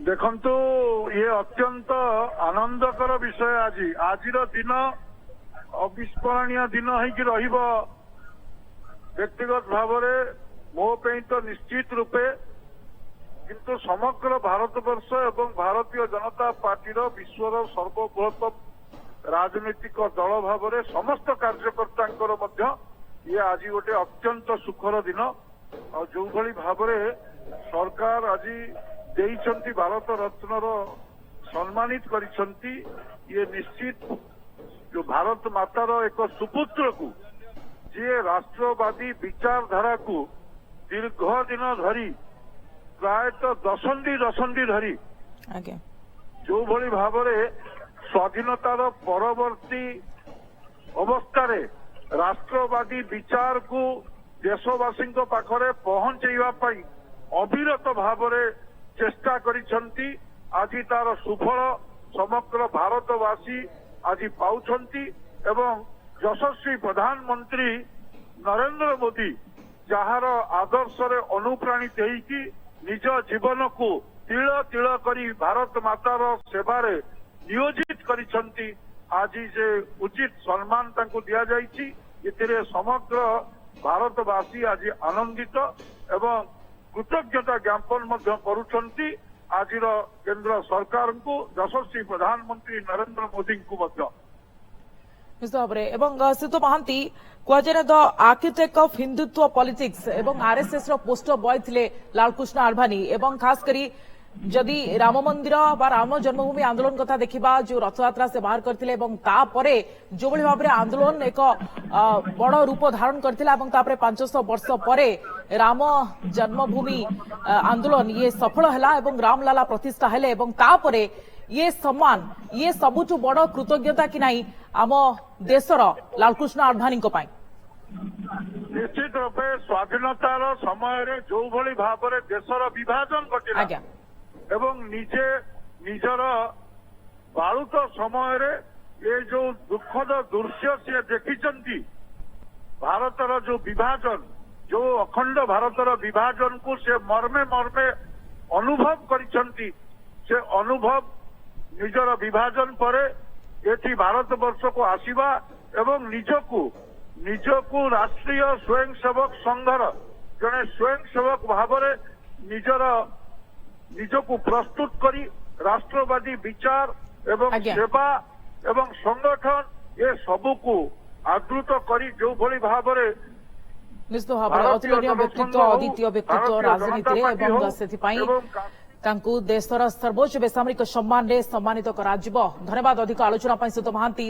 ଦେଖନ୍ତୁ ଇଏ ଅତ୍ୟନ୍ତ ଆନନ୍ଦକର ବିଷୟ। ଆଜିର ଦିନ ଅବିସ୍ମରଣୀୟ ଦିନ ହେଇକି ରହିବ। ବ୍ୟକ୍ତିଗତ ଭାବରେ ମୋ ପାଇଁ ତ ନିଶ୍ଚିତ ରୂପେ, କିନ୍ତୁ ସମଗ୍ର ଭାରତବର୍ଷ ଏବଂ ଭାରତୀୟ ଜନତା ପାର୍ଟିର ବିଶ୍ୱର ସର୍ବବୃହତ ରାଜନୈତିକ ଦଳ ଭାବରେ ସମସ୍ତ କାର୍ଯ୍ୟକର୍ତ୍ତାଙ୍କର ମଧ୍ୟ ଇଏ ଆଜି ଗୋଟେ ଅତ୍ୟନ୍ତ ସୁଖର ଦିନ। ଆଉ ଯୋଉଭଳି ଭାବରେ ସରକାର ଆଜି ଦେଇଛନ୍ତି ଭାରତ ରତ୍ନର ସମ୍ମାନିତ କରିଛନ୍ତି, ଇଏ ନିଶ୍ଚିତ ଯୋଉ ଭାରତ ମାତାର ଏକ ସୁପୁତ୍ରକୁ ଯିଏ ରାଷ୍ଟ୍ରବାଦୀ ବିଚାରଧାରାକୁ ଦୀର୍ଘ ଦିନ ଧରି ପ୍ରାୟତଃ ଦଶନ୍ଧି ଧରି ଯୋଉଭଳି ଭାବରେ ସ୍ୱାଧୀନତାର ପରବର୍ତ୍ତୀ ଅବସ୍ଥାରେ ରାଷ୍ଟ୍ରବାଦୀ ବିଚାରକୁ ଦେଶବାସୀଙ୍କ ପାଖରେ ପହଞ୍ଚେଇବା ପାଇଁ ଅବିରତ ଭାବରେ ଚେଷ୍ଟା କରିଛନ୍ତି। ଆଜି ତାର ସୁଫଳ ସମଗ୍ର ଭାରତବାସୀ ଆଜି ପାଉଛନ୍ତି ଏବଂ ଯଶସ୍ୱୀ ପ୍ରଧାନମନ୍ତ୍ରୀ ନରେନ୍ଦ୍ର ମୋଦି ଯାହାର ଆଦର୍ଶରେ ଅନୁପ୍ରାଣିତ ହେଇକି ନିଜ ଜୀବନକୁ ତିଳ ତିଳ କରି ଭାରତ ମାତାର ସେବାରେ ନିୟୋଜିତ କରିଛନ୍ତି, ଆଜି ଯେ ଉଚିତ ସମ୍ମାନ ତାଙ୍କୁ ଦିଆଯାଇଛି, ଏଥିରେ ସମଗ୍ର ଭାରତବାସୀ ଆଜି ଆନନ୍ଦିତ ଏବଂ କୃତଜ୍ଞତା ଜ୍ଞାପନ ମଧ୍ୟ କରୁଛନ୍ତି ଆଜିର କେନ୍ଦ୍ର ସରକାରଙ୍କୁ, ଯଶସ୍ୱୀ ପ୍ରଧାନମନ୍ତ୍ରୀ ନରେନ୍ଦ୍ର ମୋଦିଙ୍କୁ ମଧ୍ୟ। ନିଶ୍ଚିତ ଭାବରେ। ଏବଂ ସିଦ୍ଧ ମହାନ୍ତି କୁହାଯାଏ ଦ ଆର୍କିଟେକ୍ଟ ଅଫ୍ ହିନ୍ଦୁତ୍ୱ ପଲିଟିକ୍ସ ଏବଂ ଆରଏସଏସ୍ ର ପୋଷ୍ଟର ବୟ ଥିଲେ ଲାଲକୃଷ୍ଣ ଆଡଭାନୀ। ଏବଂ ଖାସ କରି ଯଦି ରାମ ମନ୍ଦିର ବା ରାମ ଜନ୍ମଭୂମି ଆନ୍ଦୋଳନ କଥା ଦେଖିବା, ଯୋଉ ରଥଯାତ୍ରା ସେ ବାହାର କରିଥିଲେ ଏବଂ ତାପରେ ଯୋଉଭଳି ଭାବରେ ଆନ୍ଦୋଳନ ଏକ ବଡ ରୂପ ଧାରଣ କରିଥିଲା ଏବଂ ତାପରେ 500 ବର୍ଷ ପରେ ରାମ ଜନ୍ମଭୂମି ଆନ୍ଦୋଳନ ଇଏ ସଫଳ ହେଲା ଏବଂ ରାମଲାଲା ପ୍ରତିଷ୍ଠା ହେଲେ ଏବଂ ତାପରେ ଇଏ ସମ୍ମାନ ଇଏ ସବୁଠୁ ବଡ କୃତଜ୍ଞତା କି ନାହିଁ ଆମ ଦେଶର ଲାଲକୃଷ୍ଣ ଆଡଭାନୀଙ୍କ ପାଇଁ। ନିଶ୍ଚିତ ରୂପେ ସ୍ୱାଧୀନତାର ସମୟରେ ଯୋଉଭଳି ଭାବରେ ଦେଶର ବିଭାଜନ ଘଟିଲା ଏବଂ ନିଜେ ନିଜର ବାଳୁତ ସମୟରେ ଏ ଯୋଉ ଦୁଃଖଦ ଦୃଶ୍ୟ ସିଏ ଦେଖିଛନ୍ତି, ଭାରତର ଯୋଉ ବିଭାଜନ, ଯୋଉ ଅଖଣ୍ଡ ଭାରତର ବିଭାଜନକୁ ସେ ମର୍ମେ ମର୍ମେ ଅନୁଭବ କରିଛନ୍ତି। ସେ ଅନୁଭବ ନିଜର ବିଭାଜନ ପରେ ଏଠି ଭାରତବର୍ଷକୁ ଆସିବା ଏବଂ ନିଜକୁ ରାଷ୍ଟ୍ରୀୟ ସ୍ୱୟଂସେବକ ସଂଘର ଜଣେ ସ୍ୱୟଂସେବକ ଭାବରେ ନିଜକୁ ପ୍ରସ୍ତୁତ କରି ରାଷ୍ଟ୍ରବାଦୀ ବିଚାର ଏବଂ ସେବା ଏବଂ ସଂଗଠନ ଏ ସବୁକୁ ଆଦୃତ କରି ଯୋଉଭଳି ଭାବରେ ନିଶ୍ଚିତ ଭାବରେ ଅତୁଳନୀୟ ବ୍ୟକ୍ତିତ୍ୱ, ଅଦ୍ୱିତୀୟ ବ୍ୟକ୍ତିତ୍ୱ ରାଜନୀତିରେ ଏବଂ ସେଥିପାଇଁ ତାଙ୍କୁ ଦେଶର ସର୍ବୋଚ୍ଚ ବେସାମରିକ ସମ୍ମାନରେ ସମ୍ମାନିତ କରାଯିବ। ଧନ୍ୟବାଦ ଅଧିକ ଆଲୋଚନା ପାଇଁ ସିଦ୍ଧ ମହାନ୍ତି।